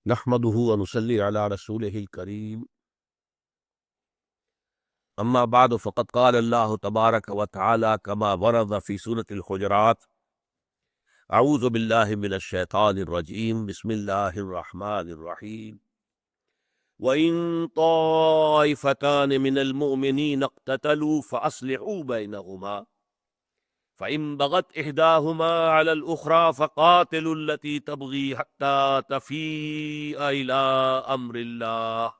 نحمده ونصلي على رسوله الكريم اما بعد فقد قال الله تبارك وتعالى كما ورد في سورة الحجرات اعوذ بالله من الشيطان الرجيم بسم الله الرحمن الرحيم وإن طائفتان من المؤمنين اقتتلوا فأصلحوا بينهما فإن بغت إحداهما على الأخرى فقاتلوا التي تبغي حتى تفيء إلى أمر الله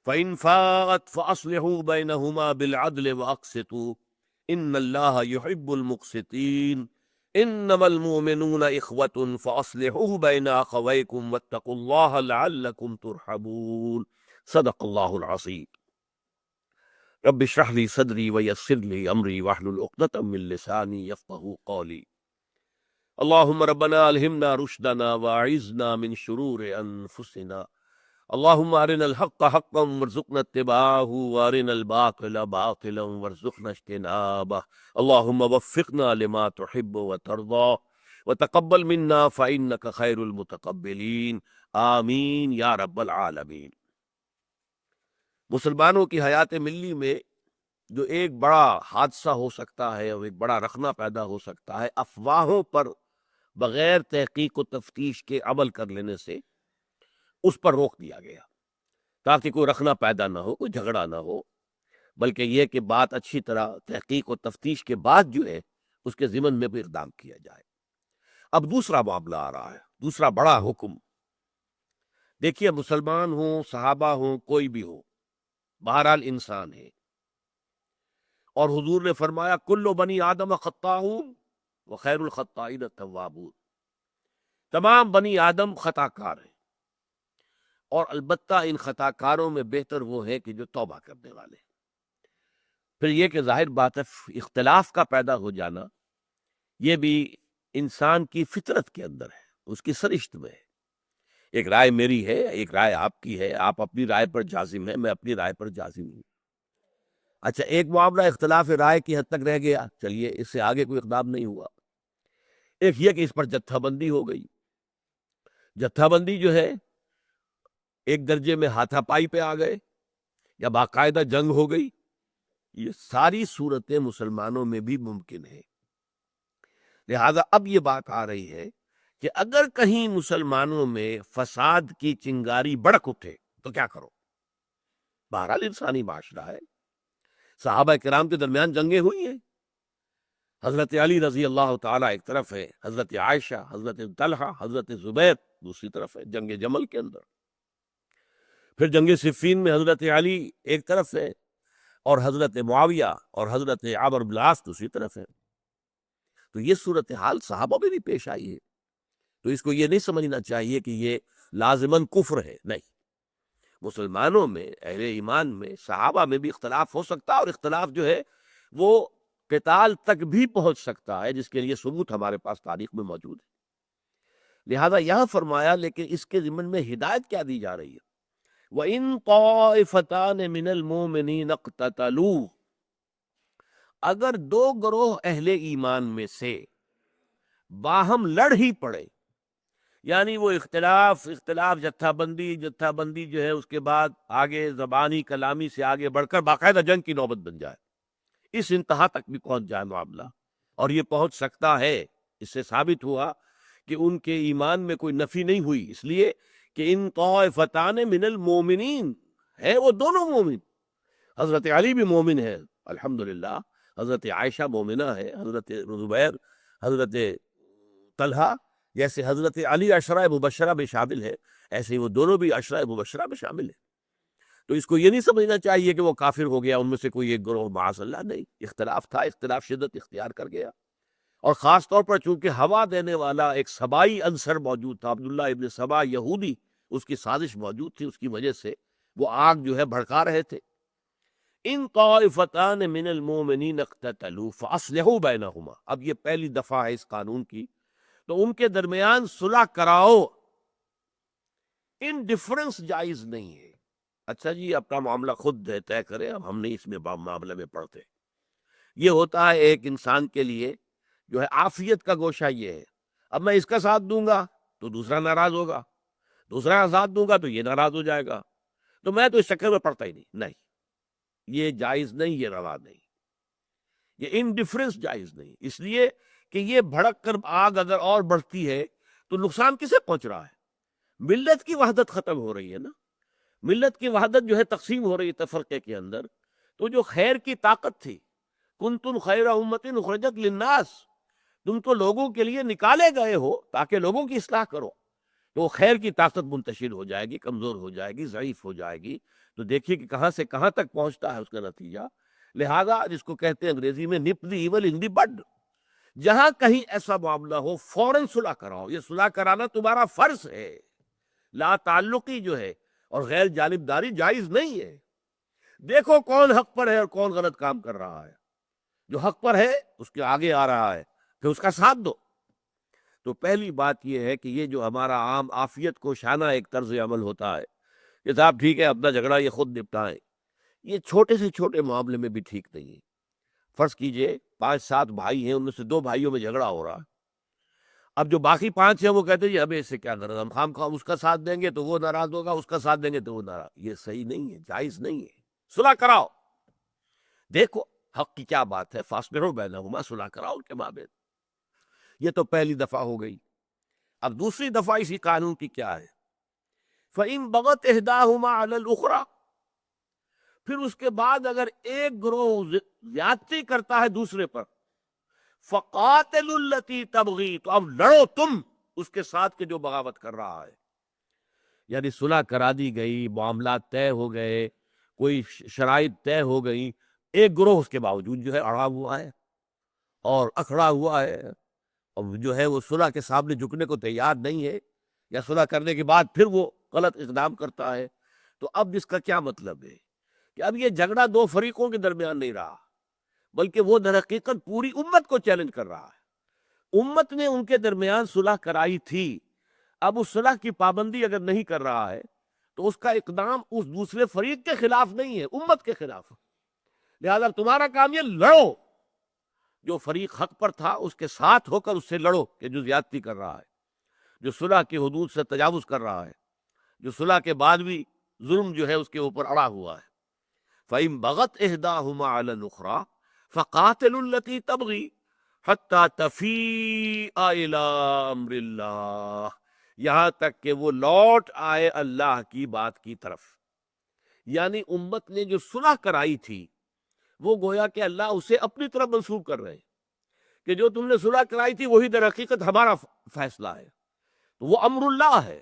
فإن فاءت فأصلحوا بينهما بالعدل وأقسطوا إن الله يحب المقسطين إنما المؤمنون إخوة فأصلحوا بين أخويكم واتقوا الله لعلكم ترحمون صدق الله العظيم رب اشرح لي صدري ويسر لي أمري واحلل عقدة من لساني يفقهوا قولي اللهم ربنا ألهمنا رشدنا وأعذنا من شرور أنفسنا اللهم أرنا الحق حقا وارزقنا اتباعه وأرنا الباطل باطلا وارزقنا اجتنابه اللهم وفقنا لما تحب وترضى وتقبل منا فإنك خير المتقبلين آمین یا رب العالمین۔ مسلمانوں کی حیات ملی میں جو ایک بڑا حادثہ ہو سکتا ہے اور ایک بڑا رخنہ پیدا ہو سکتا ہے، افواہوں پر بغیر تحقیق و تفتیش کے عمل کر لینے سے اس پر روک دیا گیا تاکہ کوئی رخنہ پیدا نہ ہو، کوئی جھگڑا نہ ہو، بلکہ یہ کہ بات اچھی طرح تحقیق و تفتیش کے بعد جو ہے اس کے ضمن میں بھی اقدام کیا جائے۔ اب دوسرا معاملہ آ رہا ہے، دوسرا بڑا حکم۔ دیکھیے، مسلمان ہوں، صحابہ ہوں، کوئی بھی ہو، بہرحال انسان ہے، اور حضور نے فرمایا کل بنی آدم خطاؤن وخیر الخطائین التوابون، تمام بنی آدم خطا کار ہیں، اور البتہ ان خطا کاروں میں بہتر وہ ہے کہ جو توبہ کرنے والے ہیں۔ پھر یہ کہ ظاہر بات ہے اختلاف کا پیدا ہو جانا یہ بھی انسان کی فطرت کے اندر ہے، اس کی سرشت میں ہے۔ ایک رائے میری ہے، ایک رائے آپ کی ہے، آپ اپنی رائے پر جازم ہیں، میں اپنی رائے پر جازم ہوں۔ اچھا، ایک معاملہ اختلاف رائے کی حد تک رہ گیا، چلیے اس سے آگے کوئی اقدام نہیں ہوا۔ ایک یہ کہ اس پر جتھا بندی ہو گئی، جتھا بندی جو ہے ایک درجے میں ہاتھا پائی پہ آ گئے یا باقاعدہ جنگ ہو گئی، یہ ساری صورتیں مسلمانوں میں بھی ممکن ہیں۔ لہذا اب یہ بات آ رہی ہے کہ اگر کہیں مسلمانوں میں فساد کی چنگاری بڑک اٹھے تو کیا کرو؟ بہرحال انسانی معاشرہ ہے، صحابہ کرام کے درمیان جنگیں ہوئی ہیں، حضرت علی رضی اللہ تعالیٰ ایک طرف ہے، حضرت عائشہ، حضرت طلحہ، حضرت زبیر دوسری طرف ہے، جنگ جمل کے اندر۔ پھر جنگ صفین میں حضرت علی ایک طرف ہے اور حضرت معاویہ اور حضرت عمرو بن العاص دوسری طرف ہے۔ تو یہ صورتحال صحابہ میں بھی پیش آئی ہے، تو اس کو یہ نہیں سمجھنا چاہیے کہ یہ لازماً کفر ہے، نہیں۔ مسلمانوں میں، اہل ایمان میں، صحابہ میں بھی اختلاف ہو سکتا ہے، اور اختلاف جو ہے وہ قتال تک بھی پہنچ سکتا ہے، جس کے لیے ثبوت ہمارے پاس تاریخ میں موجود ہے۔ لہذا یہاں فرمایا، لیکن اس کے ضمن میں ہدایت کیا دی جا رہی ہے؟ وَإِن طَائِفَتَانِ مِنَ الْمُؤْمِنِينَ اقْتَتَلُوا، اگر دو گروہ اہل ایمان میں سے باہم لڑ ہی پڑے، یعنی وہ اختلاف جتھا بندی جو ہے اس کے بعد آگے زبانی کلامی سے آگے بڑھ کر باقاعدہ جنگ کی نوبت بن جائے، اس انتہا تک بھی پہنچ جائے معاملہ، اور یہ پہنچ سکتا ہے۔ اس سے ثابت ہوا کہ ان کے ایمان میں کوئی نفی نہیں ہوئی، اس لیے کہ ان طائفتان من المومنین ہے، وہ دونوں مومن، حضرت علی بھی مومن ہے الحمدللہ، حضرت عائشہ مومنہ ہے، حضرت زبیر، حضرت طلحہ، جیسے حضرت علی عشرہ مبشرہ میں شامل ہے، ایسے ہی وہ دونوں بھی عشرہ مبشرہ میں شامل ہیں۔ تو اس کو یہ نہیں سمجھنا چاہیے کہ وہ کافر ہو گیا، ان میں سے کوئی ایک گروہ، معاذ اللہ، نہیں، اختلاف تھا، اختلاف شدت اختیار کر گیا، اور خاص طور پر چونکہ ہوا دینے والا ایک سبائی عنصر موجود تھا، عبداللہ ابن سبا یہودی، اس کی سازش موجود تھی، اس کی وجہ سے وہ آگ جو ہے بھڑکا رہے تھے۔ ان طائفتان من المؤمنین اقتتلوا فاصلحوا بینہما، اب یہ پہلی دفعہ ہے اس قانون کی، تو ان کے درمیان صلح کراؤ، ان ڈفرنس جائز نہیں ہے۔ اچھا جی، اپنا معاملہ خود طے کرے، اب ہم نہیں اس میں معاملے میں پڑھتے۔ یہ ہوتا ہے ایک انسان کے لیے جو ہے عافیت کا گوشہ، یہ ہے اب میں اس کا ساتھ دوں گا تو دوسرا ناراض ہوگا، دوسرا آزاد دوں گا تو یہ ناراض ہو جائے گا، تو میں تو اس چکر میں پڑتا ہی نہیں، یہ جائز نہیں، یہ روا نہیں، یہ انڈیفرنس جائز نہیں، اس لیے کہ یہ بھڑک کر آگ اگر اور بڑھتی ہے تو نقصان کسے پہنچ رہا ہے؟ ملت کی وحدت ختم ہو رہی ہے نا، ملت کی وحدت جو ہے تقسیم ہو رہی ہے تفرقے کے اندر، تو جو خیر کی طاقت تھی، کنتم خیر امت اخرجت للناس، تم تو لوگوں کے لیے نکالے گئے ہو تاکہ لوگوں کی اصلاح کرو، تو خیر کی طاقت منتشر ہو جائے گی، کمزور ہو جائے گی، ضعیف ہو جائے گی، تو دیکھیے کہ کہاں سے کہاں تک پہنچتا ہے اس کا نتیجہ۔ لہذا جس کو کہتے ہیں انگریزی میں نپ دی ایول ان دی بڈ، جہاں کہیں ایسا معاملہ ہو فوراً صلح کراؤ، یہ صلح کرانا تمہارا فرض ہے، لا تعلقی جو ہے اور غیر جانبداری جائز نہیں ہے۔ دیکھو کون حق پر ہے اور کون غلط کام کر رہا ہے، جو حق پر ہے اس کے آگے آ رہا ہے کہ اس کا ساتھ دو۔ تو پہلی بات یہ ہے کہ یہ جو ہمارا عام عافیت کو شانہ ایک طرز عمل ہوتا ہے کہ صاحب ٹھیک ہے اپنا جھگڑا یہ خود نپٹائیں، یہ چھوٹے سے چھوٹے معاملے میں بھی ٹھیک نہیں ہے۔ فرض کیجئے 5-7 بھائی ہیں، ان میں سے 2 بھائیوں میں جھگڑا ہو رہا ہے، اب جو باقی 5 ہیں وہ کہتے ہیں جی ہمیں اس سے کیا غرض، ہم خام خواہ اس کا ساتھ دیں گے تو وہ ناراض ہوگا، اس کا ساتھ دیں گے تو وہ ناراض، یہ صحیح نہیں ہے، جائز نہیں ہے۔ صلح کراؤ، دیکھو حق کی کیا بات ہے، فاصلحوا بینہما، صلح کراؤ ان کے مابین۔ یہ تو پہلی دفعہ ہو گئی۔ اب دوسری دفعہ اسی قانون کی کیا ہے؟ فَإِن بَغَتْ إِحْدَاهُمَا عَلَى الْأُخْرَى، پھر اس کے بعد اگر ایک گروہ زیادتی کرتا ہے دوسرے پر، فَقَاتِلُوا الَّتِي تَبْغِي، تو اب لڑو تم اس کے ساتھ کہ جو بغاوت کر رہا ہے۔ یعنی صلح کرا دی گئی، معاملات طے ہو گئے، کوئی شرائط طے ہو گئی، ایک گروہ اس کے باوجود جو ہے اڑا ہوا ہے اور اکھڑا ہوا ہے، اور جو ہے وہ صلح کے سامنے جھکنے کو تیار نہیں ہے، یا صلح کرنے کے بعد پھر وہ غلط اقدام کرتا ہے، تو اب اس کا کیا مطلب ہے کہ اب یہ جھگڑا 2 فریقوں کے درمیان نہیں رہا، بلکہ وہ در حقیقت پوری امت کو چیلنج کر رہا ہے۔ امت نے ان کے درمیان صلح کرائی تھی، اب اس صلح کی پابندی اگر نہیں کر رہا ہے تو اس کا اقدام اس دوسرے فریق کے خلاف نہیں ہے، امت کے خلاف۔ لہذا تمہارا کام یہ لڑو، جو فریق حق پر تھا اس کے ساتھ ہو کر اس سے لڑو کہ جو زیادتی کر رہا ہے، جو صلح کی حدود سے تجاوز کر رہا ہے، جو صلح کے بعد بھی ظلم جو ہے اس کے اوپر اڑا ہوا ہے۔ فَإِن بَغَتْ إِحْدَاهُمَا عَلَى الْأُخْرَى فَقَاتِلُوا الَّتِي تَبْغِي حَتَّى تَفِيءَ إِلَىٰ أَمْرِ اللَّهِ، یہاں تک کہ وہ لوٹ آئے اللہ کی بات کی طرف۔ یعنی امت نے جو صلح کرائی تھی وہ گویا کہ اللہ اسے اپنی طرف منسوب کر رہے ہیں کہ جو تم نے صلح کرائی تھی وہی در حقیقت ہمارا فیصلہ ہے، تو وہ امر اللہ ہے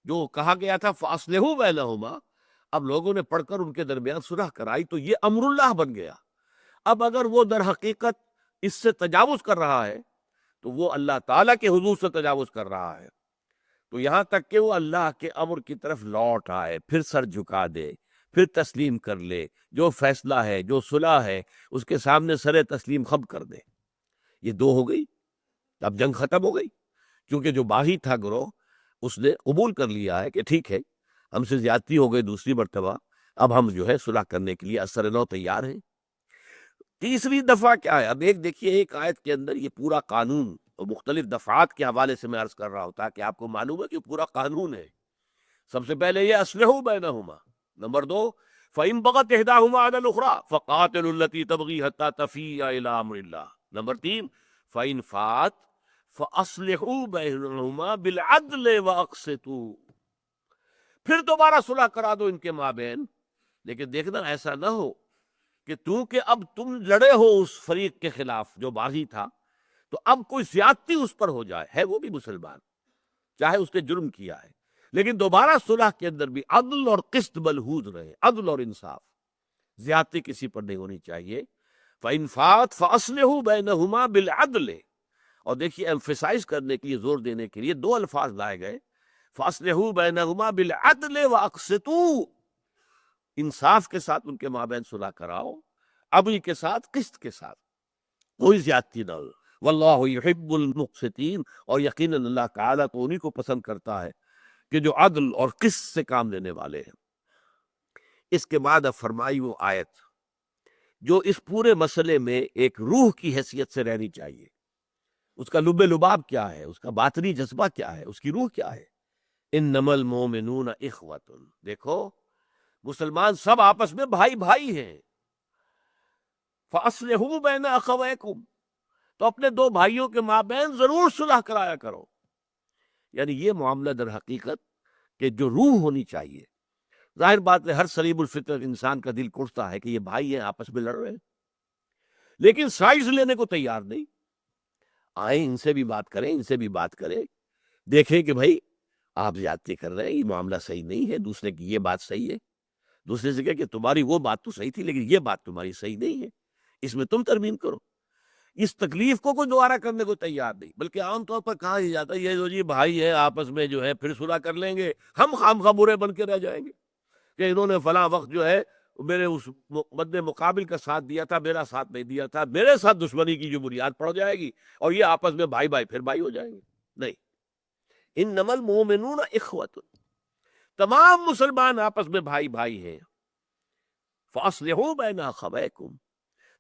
جو کہا گیا تھا فاصلحوا بینہما، اب لوگوں نے پڑھ کر ان کے درمیان صلح کرائی تو یہ امر اللہ بن گیا۔ اب اگر وہ در حقیقت اس سے تجاوز کر رہا ہے تو وہ اللہ تعالیٰ کے حضور سے تجاوز کر رہا ہے، تو یہاں تک کہ وہ اللہ کے امر کی طرف لوٹ آئے، پھر سر جھکا دے، پھر تسلیم کر لے، جو فیصلہ ہے، جو صلح ہے، اس کے سامنے سر تسلیم خم کر دے۔ یہ 2 ہو گئی، اب جنگ ختم ہو گئی، کیونکہ جو باغی تھا گروہ اس نے قبول کر لیا ہے کہ ٹھیک ہے ہم سے زیادتی ہو گئی دوسری مرتبہ، اب ہم جو ہے صلح کرنے کے لیے اثر نو تیار ہیں۔ تیسری دفعہ کیا ہے؟ اب ایک دیکھیے، ایک آیت کے اندر یہ پورا قانون اور مختلف دفعات کے حوالے سے میں عرض کر رہا ہوں تاکہ آپ کو معلوم ہے کہ پورا قانون ہے۔ سب سے پہلے یہ اصلحوا بینہما، نمبر 2 فَإِن بَغَتْ إِحْدَاهُمَا عَلَى الْأُخْرَى فَقَاتِلُوا الَّتِي تَبْغِي حَتَّى تَفِيءَ إِلَىٰ أَمْرِ اللَّهِ، نمبر 3 فَإِن فَاتَ فَأَصْلِحُوا بَيْنَهُمَا بِالْعَدْلِ وَأَقْسِطُوا، پھر دوبارہ صلح کرا دو ان کے مابین، لیکن دیکھنا ایسا نہ ہو کہ کہ اب تم لڑے ہو اس فریق کے خلاف جو باغی تھا، تو اب کوئی زیادتی اس پر ہو جائے، ہے وہ بھی مسلمان، چاہے اس نے جرم کیا ہے، لیکن دوبارہ صلح کے اندر بھی عدل اور قسط ملحوظ رہے، عدل اور انصاف، زیادتی کسی پر نہیں ہونی چاہیے۔ فَإِن فَاتَ فَأَصْلِحُوا بَيْنَهُمَا بِالْعَدْلِ، اور دیکھیے ایمفیسائز کرنے کے لیے، زور دینے کے لیے 2 الفاظ لائے گئے، فَأَصْلِحُوا بَيْنَهُمَا بِالْعَدْلِ وَأَقْسِطُوا، انصاف کے ساتھ ان کے مابین صلح کراؤ، عدل کے ساتھ، قسط کے ساتھ، کوئی زیادتی نہ ہو۔ واللہ یحب المقسطین، اور یقیناً اللہ تعالیٰ تو انہی کو پسند کرتا ہے کہ جو عدل اور قسط سے کام لینے والے ہیں۔ اس کے بعد اب فرمائی وہ آیت جو اس پورے مسئلے میں ایک روح کی حیثیت سے رہنی چاہیے، اس کا لب لباب کیا ہے، اس کا باطنی جذبہ کیا ہے، اس کی روح کیا ہے۔ انما المؤمنون اخوۃ، دیکھو مسلمان سب آپس میں بھائی بھائی ہیں. فاصلحوا بین اخویکم، تو اپنے دو بھائیوں کے مابین ضرور صلح کرایا کرو. یعنی یہ معاملہ در حقیقت کہ جو روح ہونی چاہیے. ظاہر بات ہے ہر سلیم الفطرت انسان کا دل کوستا ہے کہ یہ بھائی ہیں آپس میں لڑ رہے ہیں، لیکن سائز لینے کو تیار نہیں. آئیں ان سے بھی بات کریں، ان سے بھی بات کریں، دیکھیں کہ بھائی آپ زیادتی کر رہے ہیں، یہ معاملہ صحیح نہیں ہے. دوسرے کی یہ بات صحیح ہے، دوسرے سے کہے کہ تمہاری وہ بات تو صحیح تھی لیکن یہ بات تمہاری صحیح نہیں ہے، اس میں تم ترمیم کرو. اس تکلیف کو کوئی دوبارہ کرنے کو تیار نہیں، بلکہ عام طور پر کہا ہی جاتا ہے یہ جو جی بھائی ہے آپس میں جو ہے پھر صلح کر لیں گے، ہم خواہ برے بن کے رہ جائیں گے کہ انہوں نے فلاں وقت جو ہے میرے اس مد مقابل کا ساتھ دیا تھا، میرا ساتھ نہیں دیا تھا، میرے ساتھ دشمنی کی جو بنیاد پڑ جائے گی اور یہ آپس میں بھائی بھائی پھر بھائی ہو جائیں گے. نہیں، انما المؤمنون اخوۃ، تمام مسلمان آپس میں بھائی بھائی ہیں. فاصلحوا بین اخویکم،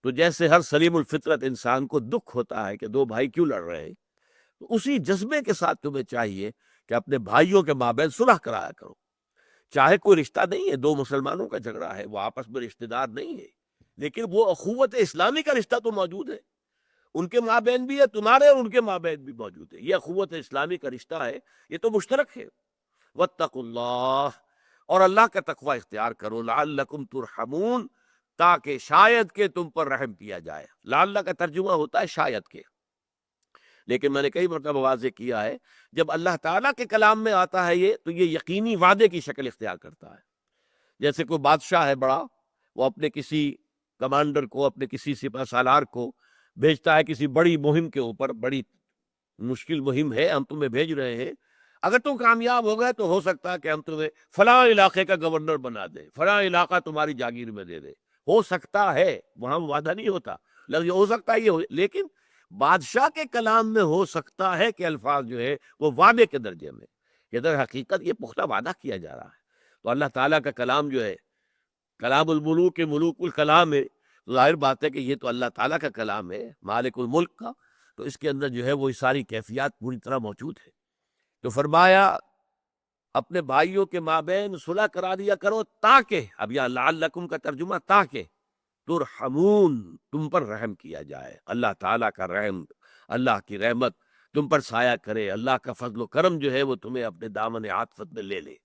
تو جیسے ہر سلیم الفطرت انسان کو دکھ ہوتا ہے کہ دو بھائی کیوں لڑ رہے ہیں، تو اسی جذبے کے ساتھ تمہیں چاہیے کہ اپنے بھائیوں کے مابین صلح کرایا کرو. چاہے کوئی رشتہ نہیں ہے، دو مسلمانوں کا جھگڑا ہے، وہ آپس میں رشتہ دار نہیں ہے، لیکن وہ اخوت اسلامی کا رشتہ تو موجود ہے. ان کے مابین بھی ہے، تمہارے اور ان کے مابین بھی موجود ہے. یہ اخوت اسلامی کا رشتہ ہے، یہ تو مشترک ہے. واتقوا اللہ، اور اللہ کا تقوی اختیار کرو. لعلکم ترحمون، تاکہ شاید کہ تم پر رحم کیا جائے. لعل کا ترجمہ ہوتا ہے شاید کے، لیکن میں نے کئی مرتبہ واضح کیا ہے جب اللہ تعالیٰ کے کلام میں آتا ہے یہ تو یہ یقینی وعدے کی شکل اختیار کرتا ہے. جیسے کوئی بادشاہ ہے بڑا، وہ اپنے کسی کمانڈر کو، اپنے کسی سپہ سالار کو بھیجتا ہے کسی بڑی مہم کے اوپر، بڑی مشکل مہم ہے، ہم تمہیں بھیج رہے ہیں، اگر تم کامیاب ہو گئے تو ہو سکتا ہے کہ ہم تمہیں فلاں علاقے کا گورنر بنا دیں، فلاں علاقہ تمہاری جاگیر میں دے دیں. ہو سکتا ہے، وہاں وعدہ نہیں ہوتا، لفظ ہو سکتا ہے یہ لیکن بادشاہ کے کلام میں ہو سکتا ہے کہ الفاظ جو ہے وہ وعدے کے درجے میں، کہ در حقیقت یہ پختہ وعدہ کیا جا رہا ہے. تو اللہ تعالیٰ کا کلام جو ہے کلام الملوک کے ملوک الکلام ہے، ظاہر بات ہے کہ یہ تو اللہ تعالیٰ کا کلام ہے، مالک الملک کا، تو اس کے اندر جو ہے وہ ساری کیفیات پوری طرح موجود ہے. تو فرمایا اپنے بھائیوں کے مابین صلح کرا دیا کرو تاکہ، اب یہاں لعلکم کا ترجمہ تاکہ ترحمون، تم پر رحم کیا جائے. اللہ تعالیٰ کا رحم، اللہ کی رحمت تم پر سایہ کرے، اللہ کا فضل و کرم جو ہے وہ تمہیں اپنے دامن عاطفت میں لے لے.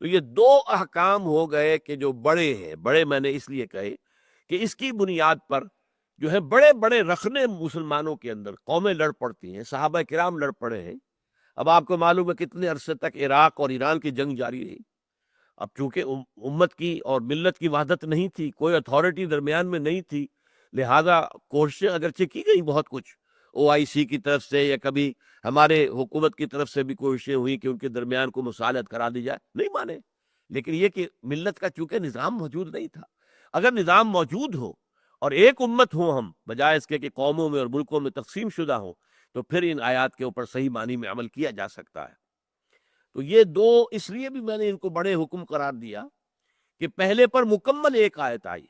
تو یہ دو احکام ہو گئے کہ جو بڑے ہیں. بڑے میں نے اس لیے کہے کہ اس کی بنیاد پر جو ہے بڑے بڑے رکھنے مسلمانوں کے اندر قومیں لڑ پڑتی ہیں، صحابہ کرام لڑ پڑے ہیں. اب آپ کو معلوم ہے کتنے عرصے تک عراق اور ایران کی جنگ جاری رہی. اب چونکہ امت کی اور ملت کی وحدت نہیں تھی، کوئی اتھارٹی درمیان میں نہیں تھی، لہذا کوششیں اگرچہ کی گئی بہت کچھ، OIC کی طرف سے یا کبھی ہمارے حکومت کی طرف سے بھی کوششیں ہوئی کہ ان کے درمیان کو مصالحت کرا دی جائے، نہیں مانے. لیکن یہ کہ ملت کا چونکہ نظام موجود نہیں تھا. اگر نظام موجود ہو اور ایک امت ہو ہم، بجائے اس کے کہ قوموں میں اور ملکوں میں تقسیم شدہ ہوں، تو پھر ان آیات کے اوپر صحیح معنی میں عمل کیا جا سکتا ہے. تو یہ دو اس لیے بھی میں نے ان کو بڑے حکم قرار دیا کہ پہلے پر مکمل ایک آیت آئی،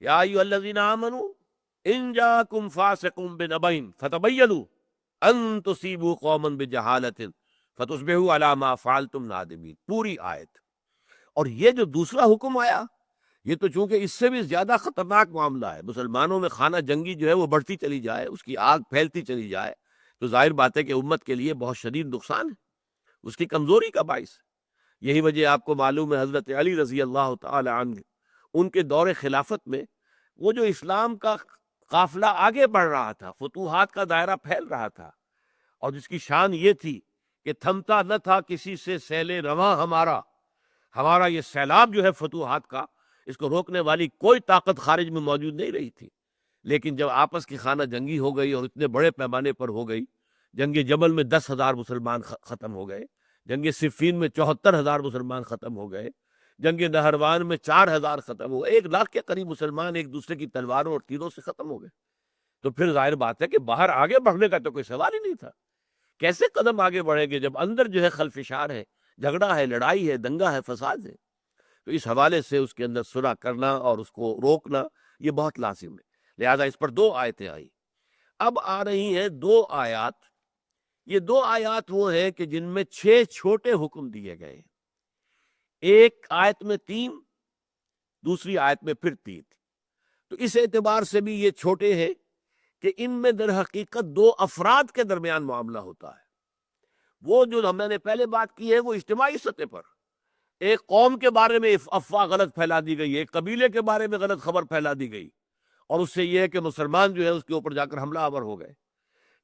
یا ایھا الذین آمنوا ان جاءکم فاسق بنبأ فتبینوا ان تصیبوا قوما بجہالۃ فتصبحوا علی ما فعلتم نادمین، پوری آیت. اور یہ جو دوسرا حکم آیا یہ تو چونکہ اس سے بھی زیادہ خطرناک معاملہ ہے، مسلمانوں میں خانہ جنگی جو ہے وہ بڑھتی چلی جائے، اس کی آگ پھیلتی چلی جائے، تو ظاہر بات ہے کہ امت کے لیے بہت شدید نقصان ہے، اس کی کمزوری کا باعث. یہی وجہ آپ کو معلوم ہے حضرت علی رضی اللہ تعالی عنہ ان کے دور خلافت میں وہ جو اسلام کا قافلہ آگے بڑھ رہا تھا، فتوحات کا دائرہ پھیل رہا تھا، اور جس کی شان یہ تھی کہ تھمتا نہ تھا کسی سے سیل رواں ہمارا یہ سیلاب جو ہے فتوحات کا، اس کو روکنے والی کوئی طاقت خارج میں موجود نہیں رہی تھی. لیکن جب آپس کی خانہ جنگی ہو گئی اور اتنے بڑے پیمانے پر ہو گئی، جنگ جمل میں 10,000 مسلمان ختم ہو گئے، جنگ صفین میں 74,000 مسلمان ختم ہو گئے، جنگ نہروان میں 4,000 ختم ہو گئے، 1,00,000 کے قریب مسلمان ایک دوسرے کی تلواروں اور تیروں سے ختم ہو گئے. تو پھر ظاہر بات ہے کہ باہر آگے بڑھنے کا تو کوئی سوال ہی نہیں تھا. کیسے قدم آگے بڑھیں گے جب اندر جو ہے خلفشار ہے، جھگڑا ہے، لڑائی ہے، دنگا ہے، فساد ہے. تو اس حوالے سے اس کے اندر صلح کرنا اور اس کو روکنا یہ بہت لازم ہے. لہذا اس پر دو آیتیں آئی. اب آ رہی ہیں دو آیات یہ دو آیات وہ ہیں کہ جن میں 6 چھوٹے حکم دیے گئے ہیں، ایک آیت میں 3، دوسری آیت میں پھر 3۔ تو اس اعتبار سے بھی یہ چھوٹے ہیں کہ ان میں در حقیقت 2 افراد کے درمیان معاملہ ہوتا ہے۔ وہ جو ہم نے پہلے بات کی ہے وہ اجتماعی سطح پر ایک قوم کے بارے میں افواہ غلط پھیلا دی گئی، ایک قبیلے کے بارے میں غلط خبر پھیلا دی گئی، اور اس سے یہ ہے کہ مسلمان جو ہے اس کے اوپر جا کر حملہ آور ہو گئے،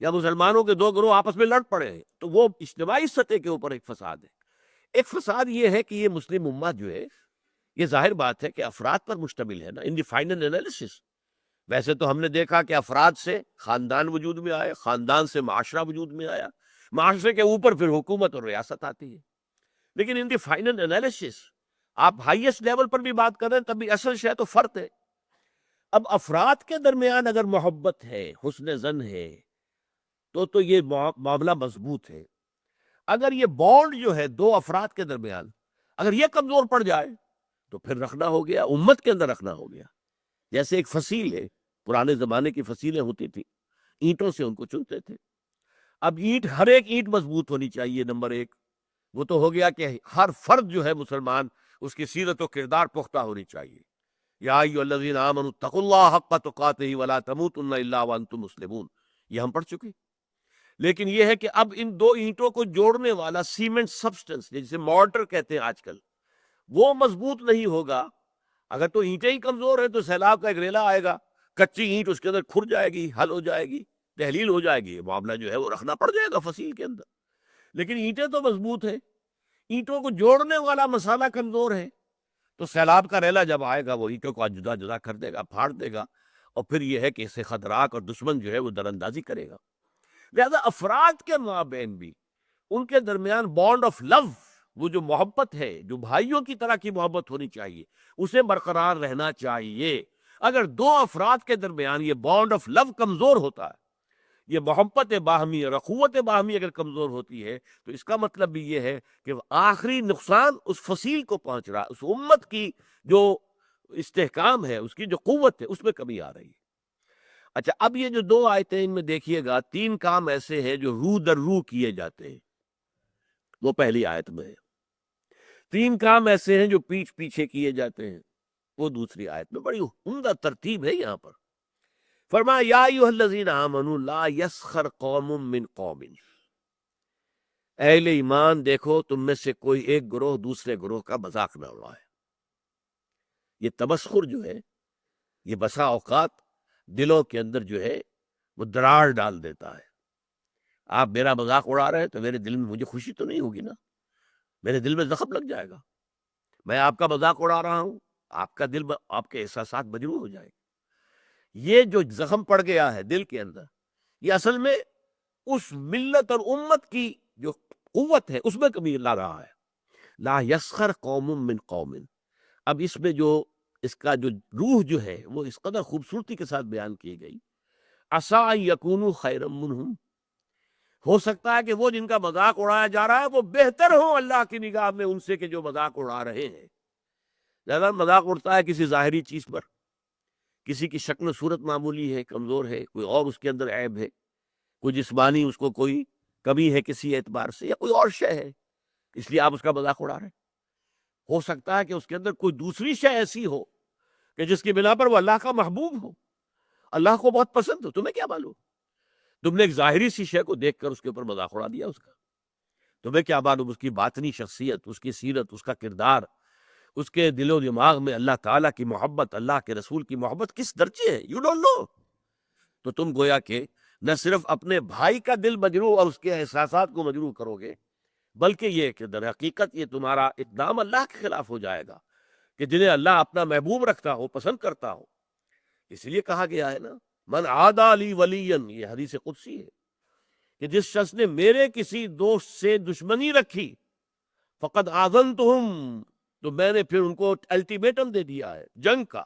یا مسلمانوں کے 2 گروہ آپس میں لڑ پڑے ہیں، تو وہ اجتماعی سطح کے اوپر ایک فساد ہے۔ ایک فساد یہ ہے کہ یہ مسلم امت جو ہے، یہ ظاہر بات ہے کہ افراد پر مشتمل ہے نا، ان دی فائنل انالیسس۔ ویسے تو ہم نے دیکھا کہ افراد سے خاندان وجود میں آئے، خاندان سے معاشرہ وجود میں آیا، معاشرے کے اوپر پھر حکومت اور ریاست آتی ہے، لیکن ان دی فائنل انالیسس آپ ہائیسٹ لیول پر بھی بات کریں تب بھی اصل شے تو فرد ہے۔ اب افراد کے درمیان اگر محبت ہے، حسن ظن ہے، تو یہ معاملہ مضبوط ہے۔ اگر یہ بانڈ جو ہے 2 افراد کے درمیان اگر یہ کمزور پڑ جائے تو پھر رکھنا ہو گیا، امت کے اندر رکھنا ہو گیا۔ جیسے ایک فصیل ہے، پرانے زمانے کی فصیلیں ہوتی تھی، اینٹوں سے ان کو چنتے تھے۔ اب اینٹ، ہر ایک اینٹ مضبوط ہونی چاہیے، نمبر 1۔ وہ تو ہو گیا کہ ہر فرد جو ہے مسلمان، اس کی سیرت و کردار پختہ ہونی چاہیے۔ یا ایھا الذین آمنوا اتقوا اللہ حق تقاتہ ولا تموتن الا وانتم مسلمون، یہ ہم پڑھ چکے۔ لیکن یہ ہے کہ اب ان 2 اینٹوں کو جوڑنے والا سیمنٹ سبسٹنس، جسے مارٹر کہتے ہیں آج کل، وہ مضبوط نہیں ہوگا۔ اگر تو اینٹیں ہی کمزور ہیں تو سیلاب کا ایک ریلا آئے گا، کچی اینٹ اس کے اندر کھر جائے گی، حل ہو جائے گی، تحلیل ہو جائے گی، معاملہ جو ہے وہ رکھنا پڑ جائے گا فصیل کے اندر۔ لیکن اینٹیں تو مضبوط ہیں، اینٹوں کو جوڑنے والا مسالہ کمزور ہے، تو سیلاب کا ریلا جب آئے گا وہ اینٹوں کو جدا جدا کر دے گا، پھاڑ دے گا، اور پھر یہ ہے کہ اسے خطرات اور دشمن جو ہے وہ در اندازی کرے گا۔ لہذا افراد کے مابین بھی ان کے درمیان بانڈ آف لو، وہ جو محبت ہے، جو بھائیوں کی طرح کی محبت ہونی چاہیے، اسے برقرار رہنا چاہیے۔ اگر 2 افراد کے درمیان یہ بانڈ آف لو کمزور ہوتا ہے، یہ محبت باہمی اور اخوت باہمی اگر کمزور ہوتی ہے، تو اس کا مطلب بھی یہ ہے کہ آخری نقصان اس فصیل کو پہنچ رہا ہے، اس امت کی جو استحکام ہے، اس کی جو قوت ہے، اس میں کمی آ رہی ہے۔ اچھا، اب یہ جو 2 آیتیں، ان میں دیکھیے گا 3 کام ایسے ہیں جو روح در روح کیے جاتے ہیں، وہ پہلی آیت میں ہے۔ 3 کام ایسے ہیں جو پیچھے پیچھے کیے جاتے ہیں، وہ دوسری آیت میں۔ بڑی عمدہ ترتیب ہے یہاں پر۔ فرمایا یا ایھا الذین آمنوا لا یسخر قوم من قوم، اہل ایمان دیکھو تم میں سے کوئی ایک گروہ دوسرے گروہ کا مذاق نہ اڑائے۔ یہ تمسخر جو ہے، یہ بسا اوقات دلوں کے اندر جو ہے وہ دراڑ ڈال دیتا ہے۔ آپ میرا مذاق اڑا رہے ہیں تو میرے دل میں مجھے خوشی تو نہیں ہوگی نا، میرے دل میں زخم لگ جائے گا۔ میں آپ کا مذاق اڑا رہا ہوں، آپ کا دل، آپ کے احساسات مجروح ہو جائیں گے۔ یہ جو زخم پڑ گیا ہے دل کے اندر، یہ اصل میں اس ملت اور امت کی جو قوت ہے اس میں کمی لا رہا ہے۔ لا یسخر قوم من قوم، اب اس میں جو اس کا جو روح جو ہے وہ اس قدر خوبصورتی کے ساتھ بیان کی گئی، عسیٰ ان یکونوا خیرا منہم، ہو سکتا ہے کہ وہ جن کا مذاق اڑایا جا رہا ہے وہ بہتر ہوں اللہ کی نگاہ میں ان سے کہ جو مذاق اڑا رہے ہیں۔ زیادہ مذاق اڑتا ہے کسی ظاہری چیز پر، کسی کی شکل و صورت معمولی ہے، کمزور ہے، کوئی اور اس کے اندر عیب ہے، کوئی جسمانی اس کو کوئی کمی ہے کسی اعتبار سے، یا کوئی اور شے ہے، اس لیے آپ اس کا مذاق اڑا رہے ہیں۔ ہو سکتا ہے کہ اس کے اندر کوئی دوسری شے ایسی ہو کہ جس کی بنا پر وہ اللہ کا محبوب ہو، اللہ کو بہت پسند ہو، تمہیں کیا معلوم؟ تم نے ایک ظاہری سی شے کو دیکھ کر اس کے اوپر مذاق اڑا دیا اس کا، تمہیں کیا معلوم اس کی باطنی شخصیت، اس کی سیرت، اس کا کردار، اس کے دل و دماغ میں اللہ تعالیٰ کی محبت، اللہ کے رسول کی محبت کس درجے ہے، یو ڈونٹ نو۔ تو تم گویا کہ نہ صرف اپنے بھائی کا دل مجروح اور اس کے احساسات کو مجروح کرو گے، بلکہ یہ کہ در حقیقت یہ تمہارا اقدام اللہ کے خلاف ہو جائے گا، کہ جنہیں اللہ اپنا محبوب رکھتا ہو، پسند کرتا ہو۔ اس لیے کہا گیا ہے نا، من عادی لی ولیا، یہ حدیث قدسی ہے کہ جس شخص نے میرے کسی دوست سے دشمنی رکھی، فقد آذنتہم، تو میں نے پھر ان کو الٹیمیٹم دے دیا ہے جنگ کا،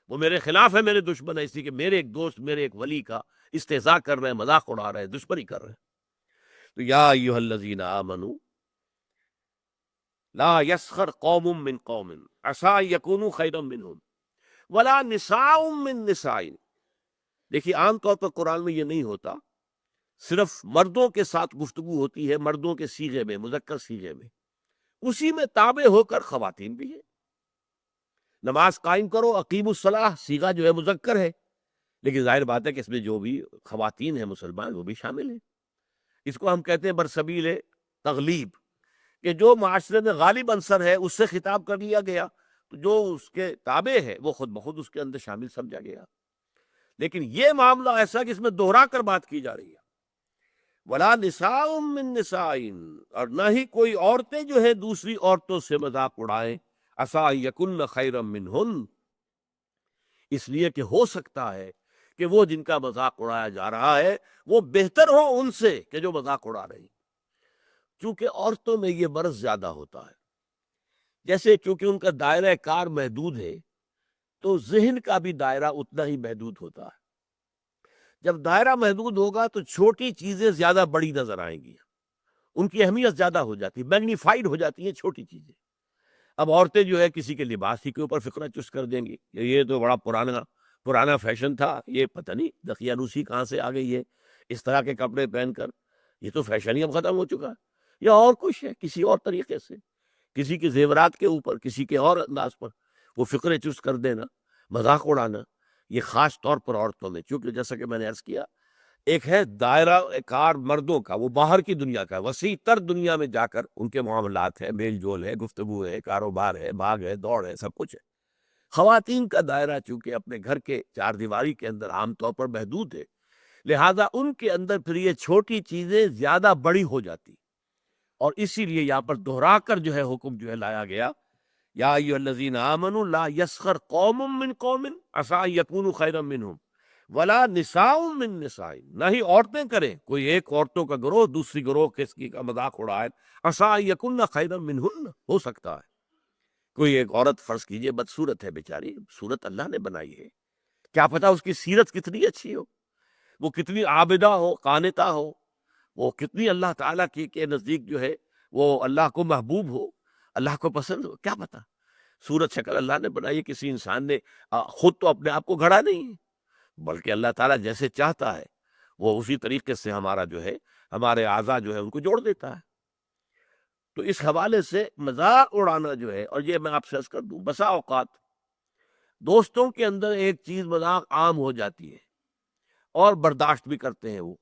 وہ میرے خلاف ہے، میرے دشمن ہے، اسی کہ میرے ایک دوست، میرے ایک ولی کا استہزاء کر رہے ہیں، مذاق اڑا رہے ہیں، دشمنی کر رہے ہیں۔ تو یا ایھا الذین آمنوا لا یسخر قوم من قوم عسیٰ ان یکونوا خیرا منہم ولا نساء من نساء۔ دیکھیے عام طور پر قرآن میں یہ نہیں ہوتا صرف مردوں کے ساتھ گفتگو ہوتی ہے، مردوں کے صیغے میں، مذکر صیغے میں، اسی میں تابع ہو کر خواتین بھی ہے۔ نماز قائم کرو، اقیم الصلاح، صیغہ جو ہے مذکر ہے، لیکن ظاہر بات ہے کہ اس میں جو بھی خواتین ہیں مسلمان وہ بھی شامل ہیں۔ اس کو ہم کہتے ہیں برسبیل تغلیب، کہ جو معاشرے میں غالب عنصر ہے اس سے خطاب کر لیا گیا، تو جو اس کے تابع ہے وہ خود بخود اس کے اندر شامل سمجھا گیا۔ لیکن یہ معاملہ ایسا کہ اس میں دوہرا کر بات کی جا رہی ہے، ولا نساء من نساء، اور نہ ہی کوئی عورتیں جو ہے دوسری عورتوں سے مذاق اڑائیں، عسیٰ ان یکن خیرا منہن، اس لیے کہ ہو سکتا ہے کہ وہ جن کا مذاق اڑایا جا رہا ہے وہ بہتر ہو ان سے کہ جو مذاق اڑا رہی۔ چونکہ عورتوں میں یہ مرض زیادہ ہوتا ہے، جیسے چونکہ ان کا دائرہ کار محدود ہے تو ذہن کا بھی دائرہ اتنا ہی محدود ہوتا ہے۔ جب دائرہ محدود ہوگا تو چھوٹی چیزیں زیادہ بڑی نظر آئیں گی، ان کی اہمیت زیادہ ہو جاتی ہے، میگنیفائڈ ہو جاتی ہیں چھوٹی چیزیں۔ اب عورتیں جو ہے کسی کے لباس ہی کے اوپر فکرہ چست کر دیں گی، یہ تو بڑا پرانا فیشن تھا، یہ پتہ نہیں دقیانوسی کہاں سے آ گئی ہے اس طرح کے کپڑے پہن کر، یہ تو فیشن ہی اب ختم ہو چکا ہے، یا اور کچھ ہے کسی اور طریقے سے، کسی کے زیورات کے اوپر، کسی کے اور انداز پر وہ فکرے چست کر دینا، مذاق اڑانا، یہ خاص طور پر عورتوں میں، چونکہ جیسا کہ میں نے عرض کیا ایک ہے دائرہ کار مردوں کا، وہ باہر کی دنیا کا، وسیع تر دنیا میں جا کر ان کے معاملات ہے، میل جول ہے، گفتگو ہے، کاروبار ہے، بھاگ ہے، دوڑ ہے، سب کچھ ہے۔ خواتین کا دائرہ چونکہ اپنے گھر کے چار دیواری کے اندر عام طور پر محدود ہے، لہذا ان کے اندر پھر یہ چھوٹی چیزیں زیادہ بڑی ہو جاتی، اور اسی لیے یہاں پر دہرا کر جو ہے حکم جو ہے لایا گیا، یا ایھا الذین آمنوا لا یسخر قوم من قوم عسیٰ ان یکونوا خیرا منہم ولا نساء من نساء، نہ ہی عورتیں کریں کوئی ایک عورتوں کا گروہ دوسری گروہ کسی کا مذاق اڑائے، عسیٰ ان یکن خیرا منہن، ہو سکتا ہے کوئی ایک عورت فرض کیجئے بدصورت ہے بیچاری، صورت اللہ نے بنائی ہے، کیا پتا اس کی سیرت کتنی اچھی ہو، وہ کتنی عابدہ ہو، قانتہ ہو، وہ کتنی اللہ تعالیٰ کی کے نزدیک جو ہے وہ اللہ کو محبوب ہو، اللہ کو پسند ہو، کیا پتا۔ صورت شکل اللہ نے بنائی ہے، کسی انسان نے خود تو اپنے آپ کو گھڑا نہیں ہے، بلکہ اللہ تعالیٰ جیسے چاہتا ہے وہ اسی طریقے سے ہمارا جو ہے ہمارے اعضاء جو ہے ان کو جوڑ دیتا ہے۔ تو اس حوالے سے مذاق اڑانا جو ہے، اور یہ میں آپ سے عرض کر دوں بسا اوقات دوستوں کے اندر ایک چیز مذاق عام ہو جاتی ہے اور برداشت بھی کرتے ہیں، وہ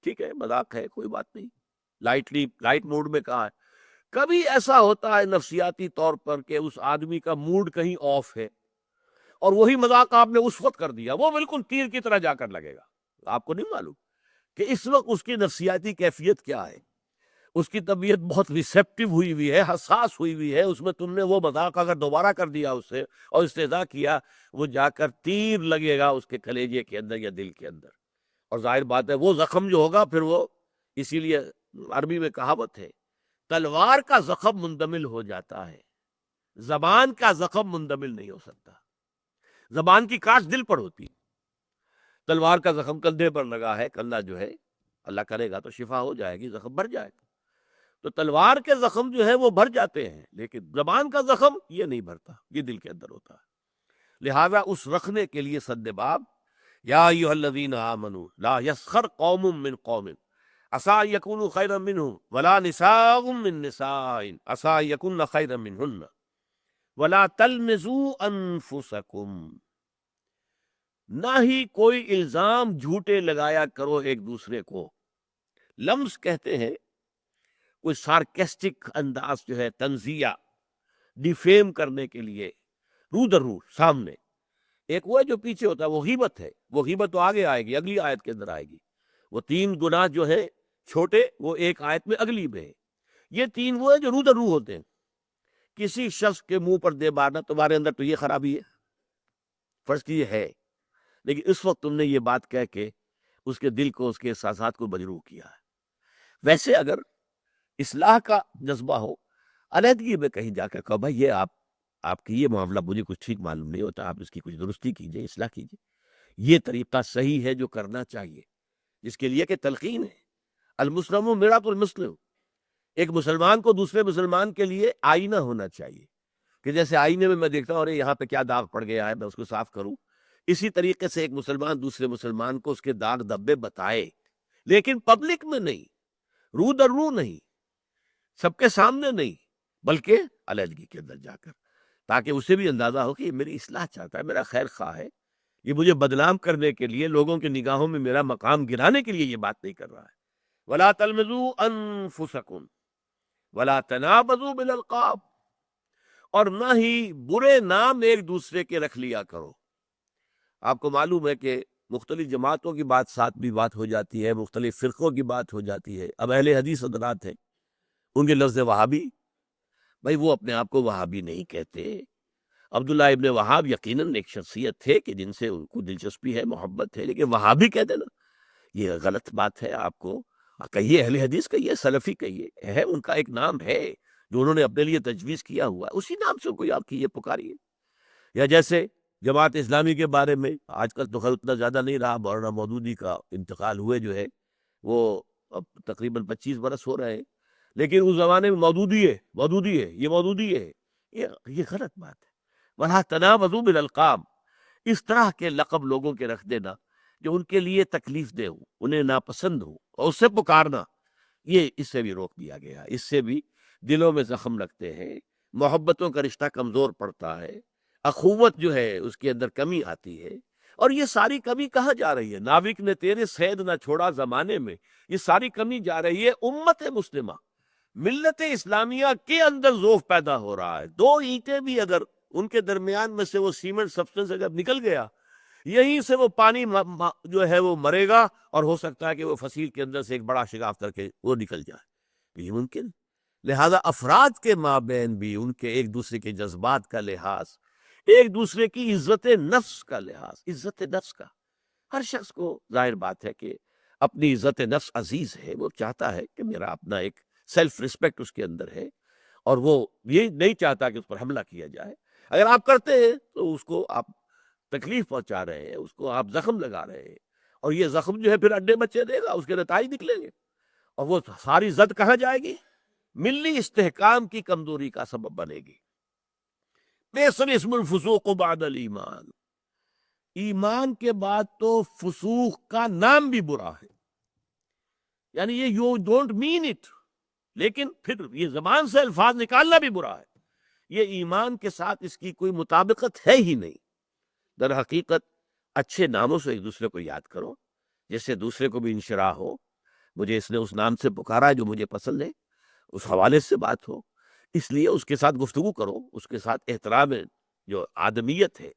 ٹھیک ہے مذاق ہے کوئی بات نہیں، لائٹ موڈ میں کہا ہے۔ کبھی ایسا ہوتا ہے نفسیاتی طور پر کہ اس آدمی کا موڈ کہیں آف ہے اور وہی مذاق آپ نے اس وقت کر دیا، وہ بالکل تیر کی طرح جا کر لگے گا، آپ کو نہیں معلوم کہ اس وقت اس کی نفسیاتی کیفیت کیا ہے، اس کی طبیعت بہت ریسیپٹیو ہوئی ہوئی ہے، حساس ہوئی ہوئی ہے، اس میں تم نے وہ مذاق اگر دوبارہ کر دیا اس سے اور استہزاء کیا، وہ جا کر تیر لگے گا اس کے کلیجے کے اندر یا دل کے اندر، اور ظاہر بات ہے وہ زخم جو ہوگا پھر وہ، اسی لیے عربی میں کہاوت ہے تلوار کا زخم مندمل ہو جاتا ہے، زبان کا زخم مندمل نہیں ہو سکتا، زبان کی کاش دل پر ہوتی ہے، تلوار کا زخم کندھے پر لگا ہے، کندھا جو ہے اللہ کرے گا تو شفا ہو جائے گی، زخم بھر جائے گا، تو تلوار کے زخم جو ہے وہ بھر جاتے ہیں، لیکن زبان کا زخم یہ نہیں بھرتا، یہ دل کے اندر ہوتا ہے، لہذا اس رکھنے کے لیے سد باب یا ایھا الذین آمنوا لا یسخر قوم من قوم عسیٰ ان یکونوا خیرا منہم ولا نساء من نساء عسیٰ ان یکن خیرا منہن ولا تلمزوا انفسکم، نہ ہی کوئی الزام جھوٹے لگایا کرو ایک دوسرے کو۔ لمز کہتے ہیں کوئی سارکیسٹک انداز جو ہے، تنزیہ، ڈیفیم کرنے کے لیے، رو در رو سامنے، ایک وہ ہے جو پیچھے ہوتا ہے وہ غیبت ہے، وہ غیبت تو آگے آئے گی، اگلی آیت کے اندر آئے گی، وہ 3 گناہ جو ہے چھوٹے وہ ایک آیت میں اگلی میں ہے، یہ 3 وہ ہے جو رو در رو ہوتے ہیں، کسی شخص کے منہ پر دے مارنا، تمہارے اندر تو یہ خرابی ہے، فرض کیجیے ہے، لیکن اس وقت تم نے یہ بات کہہ کے اس کے دل کو، اس کے احساسات کو مجروح کیا ہے۔ ویسے اگر اصلاح کا جذبہ ہو، علیحدگی میں کہیں جا کر کہو بھائی یہ آپ کی یہ معاملہ مجھے کچھ ٹھیک معلوم نہیں ہوتا، آپ اس کی کچھ درستی کیجئے، اصلاح کیجئے، یہ طریقہ صحیح ہے جو کرنا چاہیے، جس کے لیے کہ تلقین ہے، المسلم مرآۃ المسلم، ایک مسلمان کو دوسرے مسلمان کے لیے آئینہ ہونا چاہیے، کہ جیسے آئینے میں میں دیکھتا ہوں ارے یہاں پہ کیا داغ پڑ گیا ہے میں اس کو صاف کروں، اسی طریقے سے ایک مسلمان دوسرے مسلمان کو اس کے داغ دھبے بتائے، لیکن پبلک میں نہیں، رو در رو نہیں، سب کے سامنے نہیں، بلکہ علیحدگی کے اندر جا کر، تاکہ اسے بھی اندازہ ہو کہ یہ میری اصلاح چاہتا ہے، میرا خیر خواہ ہے، یہ مجھے بدنام کرنے کے لیے، لوگوں کی نگاہوں میں میرا مقام گرانے کے لیے یہ بات نہیں کر رہا ہے۔ وَلَا تَلْمِزُوا أَنفُسَكُمْ وَلَا تَنَابَزُوا بِالْأَلْقَابِ، اور نہ ہی برے نام ایک دوسرے کے رکھ لیا کرو۔ آپ کو معلوم ہے کہ مختلف جماعتوں کی بات ساتھ بھی بات ہو جاتی ہے، مختلف فرقوں کی بات ہو جاتی ہے۔ اب اہل حدیث حضرات ہیں، ان کے لفظ وہابی، بھائی وہ اپنے آپ کو وہابی نہیں کہتے۔ عبداللہ ابن وہاب یقیناً ایک شخصیت تھے کہ جن سے ان کو دلچسپی ہے، محبت ہے، لیکن وہابی کہہ دینا یہ غلط بات ہے۔ آپ کو کہیے اہل حدیث کہیے، سلفی کہیے، ہے ان کا ایک نام ہے جو انہوں نے اپنے لیے تجویز کیا ہوا ہے، اسی نام سے کوئی آپ کیجیے، پکاریے۔ یا جیسے جماعت اسلامی کے بارے میں آج کل تو خیر اتنا زیادہ نہیں رہا، مولانا مودودی کا انتقال ہوئے جو ہے وہ اب تقریباً 25 برس ہو رہے ہیں، لیکن اس زمانے میں مودودی ہے، مودودی ہے، یہ مودودی ہے، یہ غلط بات ہے۔ وَلَا تَنَابَزُوا بِالْأَلْقَابِ، اس طرح کے لقب لوگوں کے رکھ دینا جو ان کے لیے تکلیف دہ ہو، انہیں ناپسند ہو، اور اس سے پکارنا، یہ اس سے بھی روک دیا گیا۔ اس سے بھی دلوں میں زخم لگتے ہیں، محبتوں کا رشتہ کمزور پڑتا ہے، اخوت جو ہے اس کے اندر کمی آتی ہے۔ اور یہ ساری کمی کہاں جا رہی ہے؟ ناوک نے تیرے صید نہ چھوڑا زمانے میں، یہ ساری کمی جا رہی ہے امت مسلمہ، ملت اسلامیہ کے اندر ذوف پیدا ہو رہا ہے۔ دو اینٹیں بھی اگر ان کے درمیان میں سے وہ سیمنٹ سبسٹنس اگر نکل گیا، یہیں سے وہ پانی جو ہے وہ مرے گا، اور ہو سکتا ہے کہ وہ فصیل کے اندر سے ایک بڑا شگاف کر کے وہ نکل جائے، یہ ممکن۔ لہذا افراد کے مابین بھی ان کے ایک دوسرے کے جذبات کا لحاظ، ایک دوسرے کی عزت نفس کا لحاظ، عزت نفس کا، ہر شخص کو ظاہر بات ہے کہ اپنی عزت نفس عزیز ہے، وہ چاہتا ہے کہ میرا اپنا ایک سیلف ریسپیکٹ اس کے اندر ہے، اور وہ یہ نہیں چاہتا کہ اس پر حملہ کیا جائے۔ اگر آپ کرتے ہیں تو اس کو آپ تکلیف پہنچا رہے ہیں، اس کو آپ زخم لگا رہے ہیں، اور یہ زخم جو ہے پھر اڈے بچے دے گا، اس کے نتائج نکلیں گے، اور وہ ساری زد کہاں جائے گی؟ ملی استحکام کی کمزوری کا سبب بنے گی۔ بئس الاسم الفسوق بعد الایمان، ایمان کے بعد تو فسوق کا نام بھی برا ہے، یعنی یہ یو ڈونٹ مین اٹ، لیکن پھر یہ زبان سے الفاظ نکالنا بھی برا ہے، یہ ایمان کے ساتھ اس کی کوئی مطابقت ہے ہی نہیں۔ در حقیقت اچھے ناموں سے ایک دوسرے کو یاد کرو، جس سے دوسرے کو بھی انشراح ہو، مجھے اس نے اس نام سے پکارا ہے جو مجھے پسند ہے، اس حوالے سے بات ہو، اس لیے اس کے ساتھ گفتگو کرو، اس کے ساتھ احترام جو آدمیت ہے،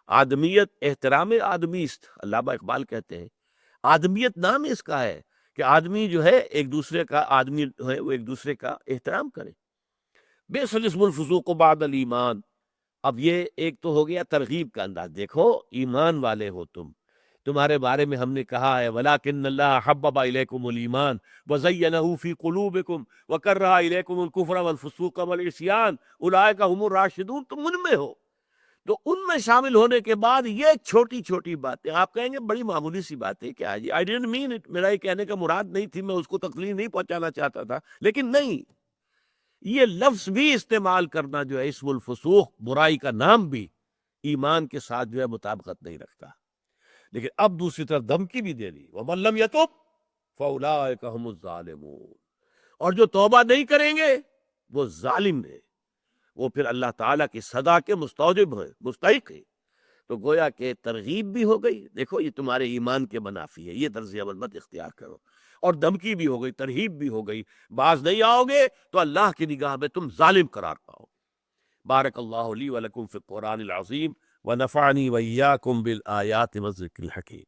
آدمیت احترام آدمی است، علامہ اقبال کہتے ہیں، آدمیت نام اس کا ہے کہ آدمی جو ہے ایک دوسرے کا، آدمی جو ہے وہ ایک دوسرے کا احترام کرے۔ بئس الاسم الفسوق بعد الایمان، اب یہ ایک تو ہو گیا ترغیب کا انداز، دیکھو ایمان والے ہو تمہارے بارے میں ہم نے کہا ہے وَلَٰكِنَّ اللَّهَ حَبَّبَ إِلَيْكُمُ الْإِيمَانَ وَزَيَّنَهُ فِي قُلُوبِكُمْ وَكَرَّهَ إِلَيْكُمُ الْكُفْرَ وَالْفُسُوقَ وَالْعِصْيَانَ أُولَٰئِكَ هُمُ الرَّاشِدُونَ، تم ان میں ہو۔ تو ان میں شامل ہونے کے بعد یہ چھوٹی چھوٹی باتیں آپ کہیں گے بڑی معمولی سی باتیں، کیا جی I didn't mean it، میرا یہ کہنے کا مراد نہیں تھی، میں اس کو تکلیف نہیں پہنچانا چاہتا تھا، لیکن نہیں، یہ لفظ بھی استعمال کرنا جو ہے اسم الفسوق، برائی کا نام بھی ایمان کے ساتھ جو ہے مطابقت نہیں رکھتا۔ لیکن اب دوسری طرف دھمکی بھی دے دی وَمَن لَّمْ يَتُبْ فَأُولَٰئِكَ هُمُ الظَّالِمُونَ، اور جو توبہ نہیں کریں گے وہ ظالم ہیں، وہ پھر اللہ تعالیٰ کی سزا کے مستوجب ہیں، مستحق ہیں۔ تو گویا کہ ترغیب بھی ہو گئی، دیکھو یہ تمہارے ایمان کے منافی ہے، یہ طرز عمل مت اختیار کرو، اور دھمکی بھی ہو گئی، ترہیب بھی ہو گئی، باز نہیں آؤ گے تو اللہ کی نگاہ میں تم ظالم قرار پاؤ۔ بارک اللہ لی ولکم فی القرآن العظیم ونفعنی وإیاکم بالآیات والذکر الحکیم۔